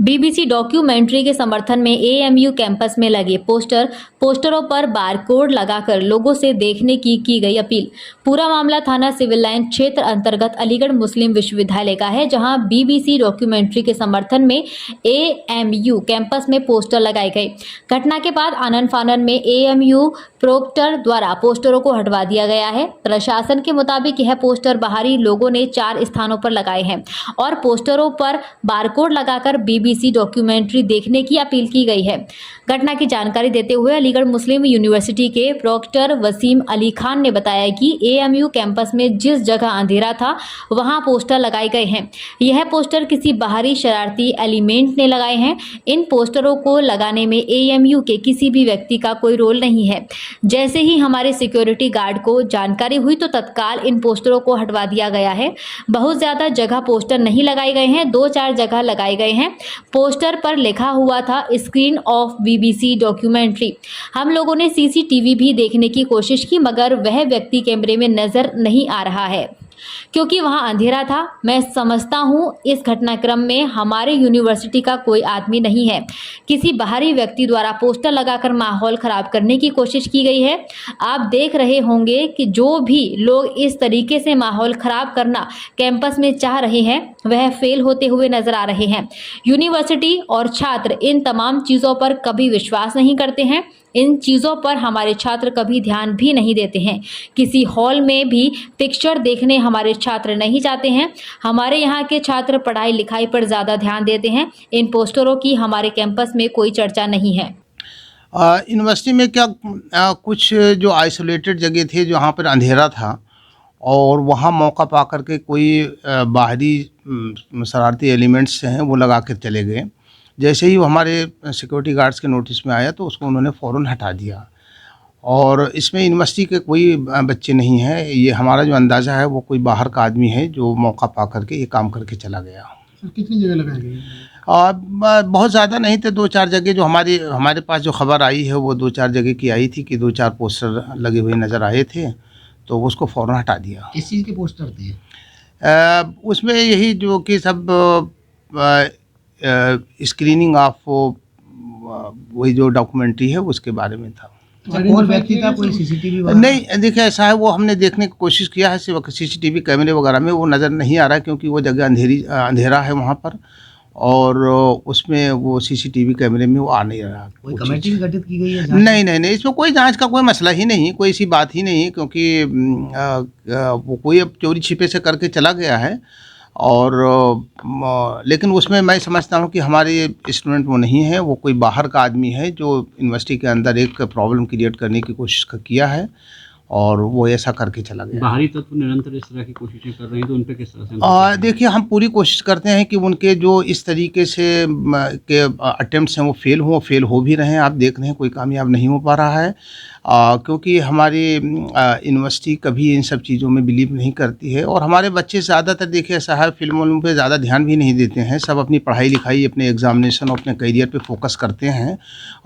BBC documentary के समर्थन में एएमयू कैंपस में लगे पोस्टरों पर बारकोड लगाकर लोगों से देखने की गई अपील। पूरा मामला थाना सिविल लाइन क्षेत्र अंतर्गत अलीगढ़ मुस्लिम विश्वविद्यालय का है, जहां बीबीसी डॉक्यूमेंट्री के समर्थन में एएमयू कैंपस में पोस्टर लगाए गए। घटना के बाद आनन फानन में एएमयू प्रोक्टर द्वारा पोस्टरों को हटवा दिया गया है। प्रशासन के मुताबिक यह पोस्टर बाहरी लोगों ने 4 स्थानों पर लगाए हैं और पोस्टरों पर बारकोड लगाकर बीबीसी डॉक्यूमेंट्री देखने की अपील की गई है। घटना की जानकारी देते हुए अलीगढ़ मुस्लिम यूनिवर्सिटी के प्रोक्टर वसीम अली खान ने बताया कि एएमयू कैंपस में जिस जगह अंधेरा था वहां पोस्टर लगाए गए हैं। यह पोस्टर किसी बाहरी शरारती एलिमेंट ने लगाए हैं। इन पोस्टरों को लगाने में एएमयू के किसी भी व्यक्ति का कोई रोल नहीं है। जैसे ही हमारे सिक्योरिटी गार्ड को जानकारी हुई तो तत्काल इन पोस्टरों को हटवा दिया गया है। बहुत ज्यादा जगह पोस्टर नहीं लगाए गए हैं, 2-4 जगह लगाए गए हैं। पोस्टर पर लिखा हुआ था स्क्रीन ऑफ बीबीसी डॉक्यूमेंट्री। हम लोगों ने सीसीटीवी भी देखने की कोशिश की, मगर वह व्यक्ति कैमरे में नजर नहीं आ रहा है क्योंकि वहां अंधेरा था। मैं समझता हूं इस घटनाक्रम में हमारे यूनिवर्सिटी का कोई आदमी नहीं है। किसी बाहरी व्यक्ति द्वारा पोस्टर लगाकर माहौल खराब करने की कोशिश की गई है। आप देख रहे होंगे कि जो भी लोग इस तरीके से माहौल खराब करना कैंपस में चाह रहे हैं वह फेल होते हुए नजर आ रहे हैं। यूनिवर्सिटी और छात्र इन तमाम चीज़ों पर कभी विश्वास नहीं करते हैं। इन चीज़ों पर हमारे छात्र कभी ध्यान भी नहीं देते हैं। किसी हॉल में भी पिक्चर देखने हमारे छात्र नहीं जाते हैं। हमारे यहाँ के छात्र पढ़ाई लिखाई पर ज़्यादा ध्यान देते हैं। इन पोस्टरों की हमारे कैंपस में कोई चर्चा नहीं है। यूनिवर्सिटी में क्या कुछ जो आइसोलेटेड जगह थे जहाँ पर अंधेरा था और वहाँ मौका पा करके कोई बाहरी शरारती एलिमेंट्स हैं वो लगा कर चले गए। जैसे ही वो हमारे सिक्योरिटी गार्ड्स के नोटिस में आया तो उसको उन्होंने फ़ौरन हटा दिया। और इसमें यूनिवर्सिटी के कोई बच्चे नहीं हैं। ये हमारा जो अंदाज़ा है वो कोई बाहर का आदमी है जो मौका पा करके ये काम करके चला गया। कितनी जगह लगाई गई? बहुत ज़्यादा नहीं थे, 2-4 जगह जो हमारे पास जो खबर आई है वो 2-4 जगह की आई थी कि 2-4 पोस्टर लगे हुए नज़र आए थे, तो उसको फ़ौरन हटा दिया। किस चीज़ के पोस्टर थे? उसमें यही जो कि सब स्क्रीनिंग ऑफ वही जो डॉक्यूमेंट्री है उसके बारे में था। कौन व्यक्ति था? कोई सीसीटीवी नहीं, देखिए ऐसा है, वो हमने देखने की कोशिश किया है सीसीटीवी कैमरे वगैरह में, वो नज़र नहीं आ रहा है क्योंकि वो जगह अंधेरा है वहाँ पर और उसमें वो सीसीटीवी कैमरे में वो आ नहीं रहा। कोई कमेटी गठित की गई है? नहीं, इसमें कोई जांच का कोई मसला ही नहीं, कोई ऐसी बात ही नहीं, क्योंकि वो कोई अब चोरी छिपे से करके चला गया है। और लेकिन उसमें मैं समझता हूँ कि हमारे स्टूडेंट वो नहीं है, वो कोई बाहर का आदमी है जो यूनिवर्सिटी के अंदर एक प्रॉब्लम क्रिएट करने की कोशिश किया है और वो ऐसा करके चला गया। बाहरी तत्व निरंतर इस तरह की कोशिशें कर रहे हैं तो उन पे किस तरह से? देखिए, हम पूरी कोशिश करते हैं कि उनके जो इस तरीके से के अटेम्प्ट्स हैं वो फेल हो भी रहे हैं। आप देख रहे हैं कोई कामयाब नहीं हो पा रहा है क्योंकि हमारी यूनिवर्सिटी कभी इन सब चीज़ों में बिलीव नहीं करती है। और हमारे बच्चे ज़्यादातर देखिए ऐसा है, फिल्मों पे ज़्यादा ध्यान भी नहीं देते हैं। सब अपनी पढ़ाई लिखाई, अपने एग्जामिनेशन और अपने करियर पे फोकस करते हैं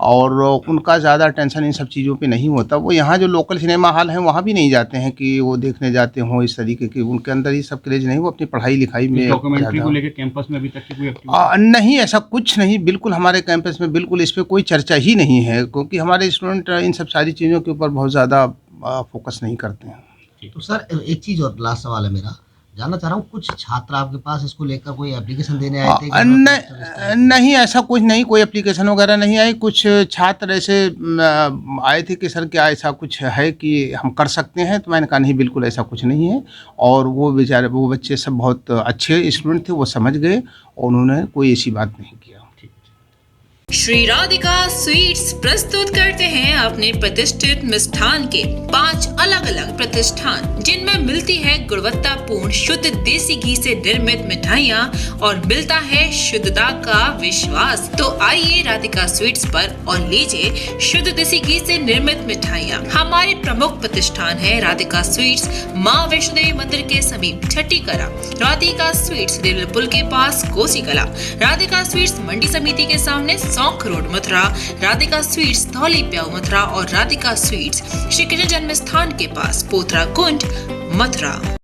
और उनका ज़्यादा टेंशन इन सब चीज़ों पे नहीं होता। वो यहाँ जो लोकल सिनेमा हॉल हैं वहाँ भी नहीं जाते हैं कि वो देखने जाते हों इस तरीके की, उनके अंदर ये सब क्रेज नहीं, वो अपनी पढ़ाई लिखाई में। डॉक्यूमेंट्री को लेकर कैंपस में अभी तक की कोई नहीं, ऐसा कुछ नहीं, बिल्कुल हमारे कैंपस में बिल्कुल इस पर कोई चर्चा ही नहीं है क्योंकि हमारे स्टूडेंट इन सब सारी चीज़ों के ऊपर बहुत ज़्यादा फोकस नहीं करते हैं। तो सर एक चीज़ और लास्ट सवाल है मेरा, जानना चाह रहा हूँ, कुछ छात्र आपके पास इसको लेकर कोई एप्लीकेशन देने आए थे? नहीं, ऐसा कुछ नहीं, कोई एप्लीकेशन वगैरह नहीं आई। कुछ छात्र ऐसे आए थे कि सर क्या ऐसा कुछ है कि हम कर सकते हैं, तो मैंने कहा नहीं, बिल्कुल ऐसा कुछ नहीं है। और वो बच्चे सब बहुत अच्छे स्टूडेंट थे, वो समझ गए और उन्होंने कोई ऐसी बात नहीं किया। श्री राधिका स्वीट्स प्रस्तुत करते हैं अपने प्रतिष्ठित मिष्ठान के 5 अलग अलग प्रतिष्ठान, जिनमें मिलती है गुणवत्तापूर्ण शुद्ध देसी घी से निर्मित मिठाइयाँ और मिलता है शुद्धता का विश्वास। तो आइए राधिका स्वीट्स पर और लीजिए शुद्ध देसी घी से निर्मित मिठाइयाँ। हमारे प्रमुख प्रतिष्ठान है राधिका स्वीट्स, माँ वैष्णो देवी मंदिर के समीप छठी कला, राधिका स्वीट्स रेलवे पुल के पास कोसी कला, राधिका स्वीट्स मंडी समिति के सामने सौंख रोड मथुरा, राधिका स्वीट्स धौली प्याऊ मथुरा और राधिका स्वीट्स श्री कृष्ण जन्म स्थान के पास पोथरा कुंड मथुरा।